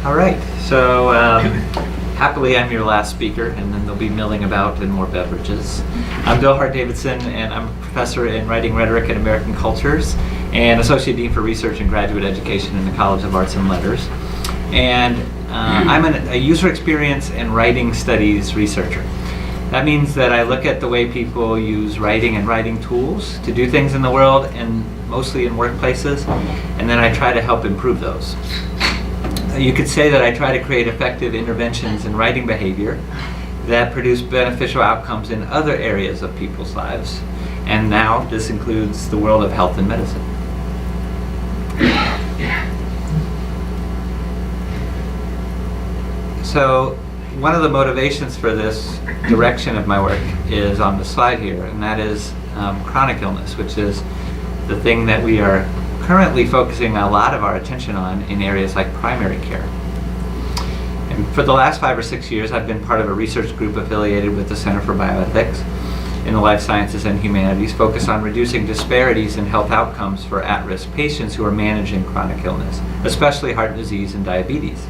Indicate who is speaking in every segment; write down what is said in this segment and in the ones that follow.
Speaker 1: All right, so happily I'm your last speaker, and then there'll be milling about and more beverages. I'm Bill Hart-Davidson, and I'm a professor in writing, rhetoric, and American cultures, and Associate Dean for Research and Graduate Education in the College of Arts and Letters. And I'm a user experience and writing studies researcher. That means that I look at the way people use writing and writing tools to do things in the world, and mostly in workplaces, and then I try to help improve those. You could say that I try to create effective interventions in writing behavior that produce beneficial outcomes in other areas of people's lives. And now this includes the world of health and medicine. So one of the motivations for this direction of my work is on the slide here, and that is chronic illness, which is the thing that we are currently focusing a lot of our attention on in areas like primary care. And for the last 5 or 6 years, I've been part of a research group affiliated with the Center for Bioethics in the Life Sciences and Humanities, focused on reducing disparities in health outcomes for at-risk patients who are managing chronic illness, especially heart disease and diabetes.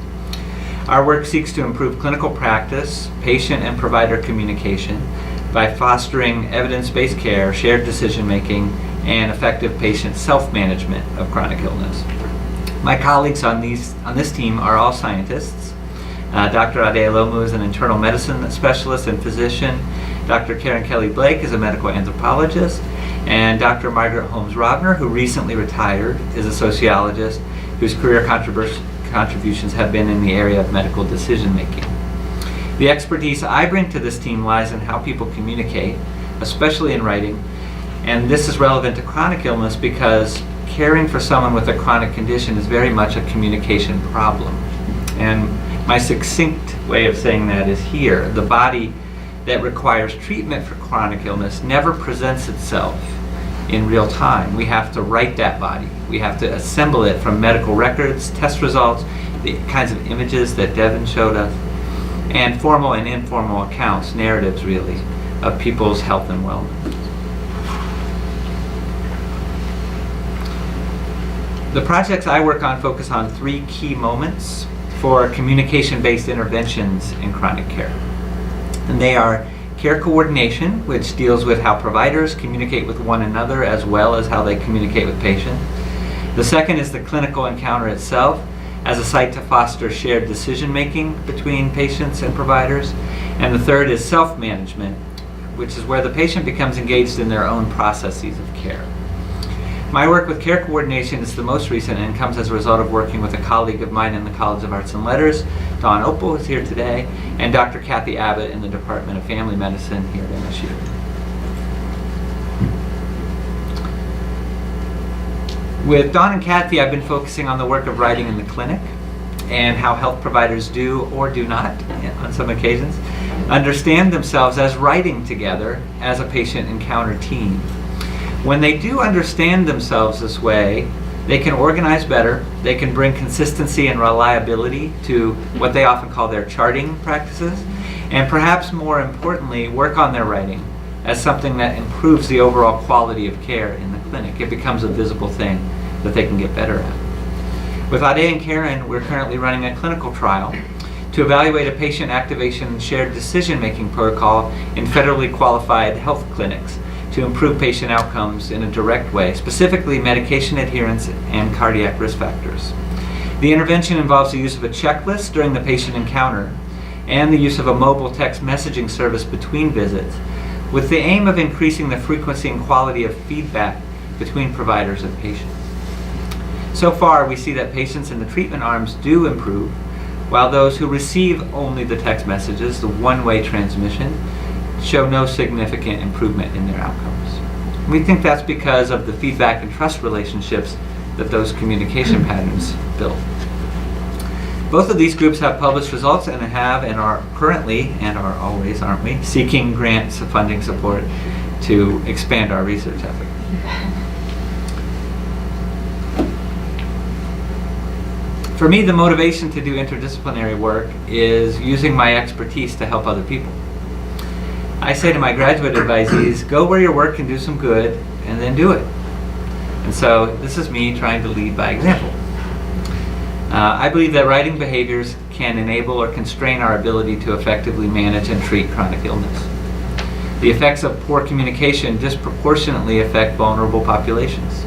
Speaker 1: Our work seeks to improve clinical practice, patient and provider communication by fostering evidence-based care, shared decision-making, and effective patient self-management of chronic illness. My colleagues on this team are all scientists. Dr. Ade Alomu is an internal medicine specialist and physician. Dr. Karen Kelly Blake is a medical anthropologist. And Dr. Margaret Holmes Robner, who recently retired, is a sociologist whose career contributions have been in the area of medical decision-making. The expertise I bring to this team lies in how people communicate, especially in writing, and this is relevant to chronic illness because caring for someone with a chronic condition is very much a communication problem. And my succinct way of saying that is here. The body that requires treatment for chronic illness never presents itself in real time. We have to write that body. We have to assemble it from medical records, test results, the kinds of images that Devin showed us, and formal and informal accounts, narratives really, of people's health and wellness. The projects I work on focus on 3 key moments for communication-based interventions in chronic care. And they are care coordination, which deals with how providers communicate with one another as well as how they communicate with patients. The second is the clinical encounter itself as a site to foster shared decision-making between patients and providers. And the third is self-management, which is where the patient becomes engaged in their own processes of care. My work with care coordination is the most recent and comes as a result of working with a colleague of mine in the College of Arts and Letters, Dawn Opal is here today, and Dr. Kathy Abbott in the Department of Family Medicine here at MSU. With Dawn and Kathy, I've been focusing on the work of writing in the clinic and how health providers do or do not, on some occasions, understand themselves as writing together as a patient encounter team. When they do understand themselves this way, they can organize better, they can bring consistency and reliability to what they often call their charting practices, and perhaps more importantly, work on their writing as something that improves the overall quality of care in the clinic. It becomes a visible thing that they can get better at. With Ade and Karen, we're currently running a clinical trial to evaluate a patient activation and shared decision-making protocol in federally qualified health clinics to improve patient outcomes in a direct way, specifically medication adherence and cardiac risk factors. The intervention involves the use of a checklist during the patient encounter and the use of a mobile text messaging service between visits, with the aim of increasing the frequency and quality of feedback between providers and patients. So far, we see that patients in the treatment arms do improve, while those who receive only the text messages, the one-way transmission, show no significant improvement in their outcomes. We think that's because of the feedback and trust relationships that those communication patterns build. Both of these groups have published results and are currently, and are always, aren't we, seeking grants of funding support to expand our research effort. For me, the motivation to do interdisciplinary work is using my expertise to help other people. I say to my graduate advisees, go where your work can do some good, and then do it. And so this is me trying to lead by example. I believe that writing behaviors can enable or constrain our ability to effectively manage and treat chronic illness. The effects of poor communication disproportionately affect vulnerable populations,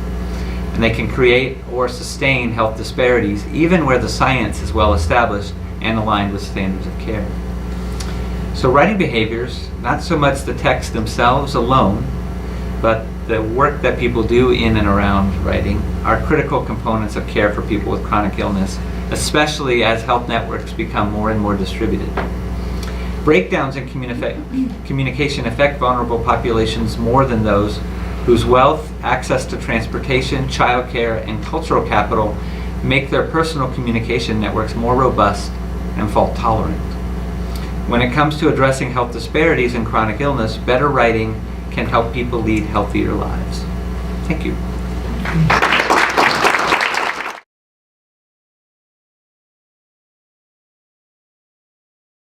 Speaker 1: and they can create or sustain health disparities even where the science is well established and aligned with standards of care. So writing behaviors, not so much the texts themselves alone, but the work that people do in and around writing, are critical components of care for people with chronic illness, especially as health networks become more and more distributed. Breakdowns in communication affect vulnerable populations more than those whose wealth, access to transportation, childcare, and cultural capital make their personal communication networks more robust and fault tolerant. When it comes to addressing health disparities in chronic illness, better writing can help people lead healthier lives. Thank you.